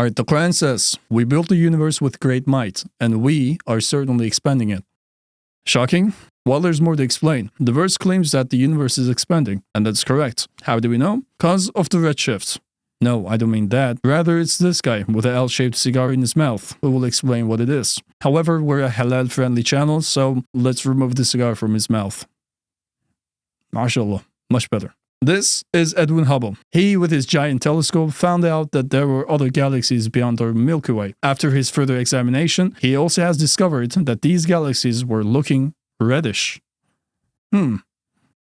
Alright, the Qur'an says, "We built the universe with great might, and we are certainly expanding it." Shocking? Well, there's more to explain. The verse claims that the universe is expanding, and that's correct. How do we know? Because of the redshift. No, I don't mean that. Rather, it's this guy with an L-shaped cigar in his mouth who will explain what it is. However, we're a halal-friendly channel, so let's remove the cigar from his mouth. MashaAllah, much better. This is Edwin Hubble. He, with his giant telescope, found out that there were other galaxies beyond our Milky Way. After his further examination, he also has discovered that these galaxies were looking reddish.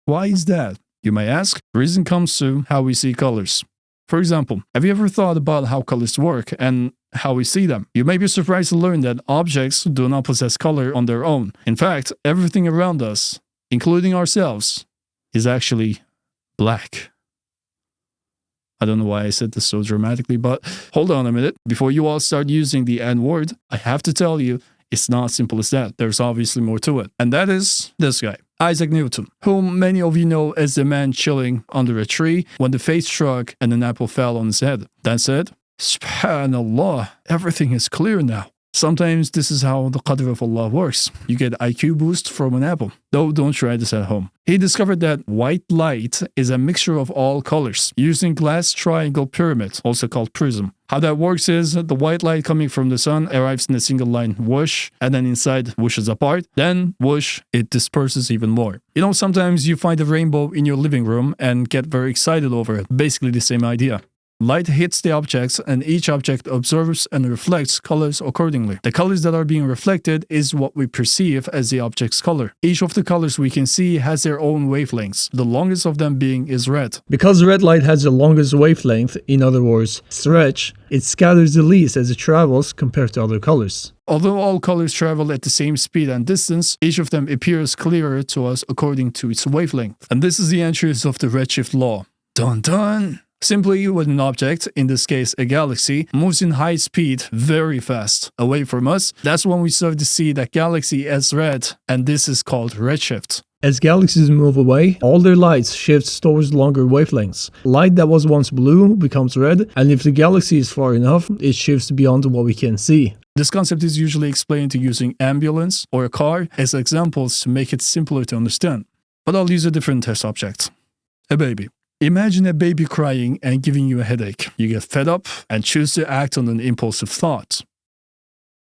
Why is that? You may ask. The reason comes to how we see colors. For example, have you ever thought about how colors work and how we see them? You may be surprised to learn that objects do not possess color on their own. In fact, everything around us, including ourselves, is actually black. I don't know why I said this so dramatically, but hold on a minute. Before you all start using the N-word, I have to tell you, it's not simple as that. There's obviously more to it. And that is this guy, Isaac Newton, whom many of you know as the man chilling under a tree when the face struck and an apple fell on his head. That said, subhanallah, everything is clear now. Sometimes this is how the qadr of Allah works. You get IQ boost from an apple. Though don't try this at home. He discovered that white light is a mixture of all colors using glass triangle pyramid, also called prism. How that works is the white light coming from the sun arrives in a single line whoosh, and then inside whooshes apart. Then whoosh, it disperses even more. You know, sometimes you find a rainbow in your living room and get very excited over it. Basically the same idea. Light hits the objects and each object observes and reflects colors accordingly. The colors that are being reflected is what we perceive as the object's color. Each of the colors we can see has their own wavelengths, the longest of them being is red. Because red light has the longest wavelength, in other words, stretch, it scatters the least as it travels compared to other colors. Although all colors travel at the same speed and distance, each of them appears clearer to us according to its wavelength. And this is the entrance of the redshift law. Dun dun! Simply, when an object, in this case a galaxy, moves in high speed very fast away from us, that's when we start to see that galaxy as red, and this is called redshift. As galaxies move away, all their light shifts towards longer wavelengths. Light that was once blue becomes red, and if the galaxy is far enough, it shifts beyond what we can see. This concept is usually explained to using ambulance or a car as examples to make it simpler to understand. But I'll use a different test object. A baby. Imagine a baby crying and giving you a headache. You get fed up and choose to act on an impulsive thought.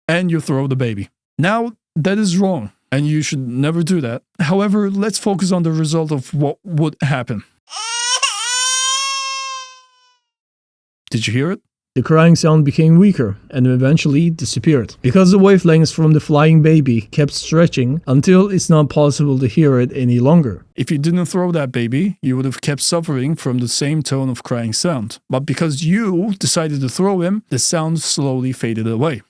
And you throw the baby. Now, that is wrong, and you should never do that. However, let's focus on the result of what would happen. Did you hear it? The crying sound became weaker and eventually disappeared, because the wavelengths from the flying baby kept stretching until it's not possible to hear it any longer. If you didn't throw that baby, you would have kept suffering from the same tone of crying sound. But because you decided to throw him, the sound slowly faded away.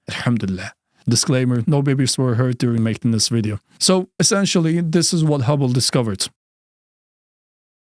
Alhamdulillah. Disclaimer, no babies were hurt during making this video. So essentially, this is what Hubble discovered.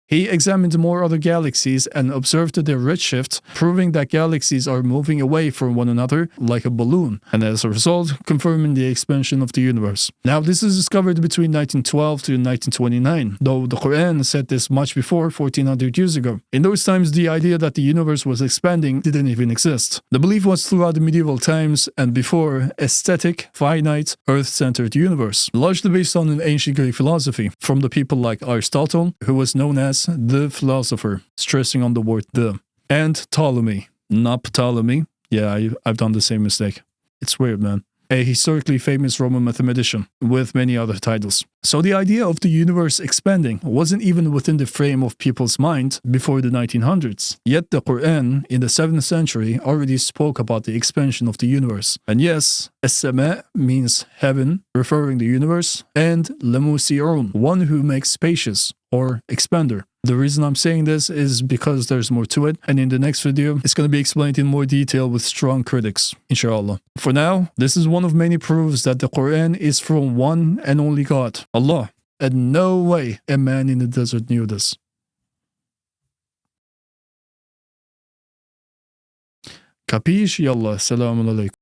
He examined more other galaxies and observed their redshift, proving that galaxies are moving away from one another like a balloon, and as a result, confirming the expansion of the universe. Now, this is discovered between 1912 to 1929, though the Qur'an said this much before 1400 years ago. In those times, the idea that the universe was expanding didn't even exist. The belief was throughout the medieval times and before a static, finite, earth-centered universe, largely based on an ancient Greek philosophy from the people like Aristotle, who was known as the philosopher, stressing on the word the, and Ptolemy, not Ptolemy. Yeah, I've done the same mistake. It's weird, man. A historically famous Roman mathematician with many other titles. So the idea of the universe expanding wasn't even within the frame of people's mind before the 1900s. Yet the Qur'an in the 7th century already spoke about the expansion of the universe. And yes, as-sama means heaven, referring to the universe, and lamusi'un, one who makes spacious or expander. The reason I'm saying this is because there's more to it, and in the next video, it's going to be explained in more detail with strong critics, inshallah. For now, this is one of many proofs that the Qur'an is from one and only God, Allah, and no way a man in the desert knew this. Capiche? Yallah, salamun alaikum.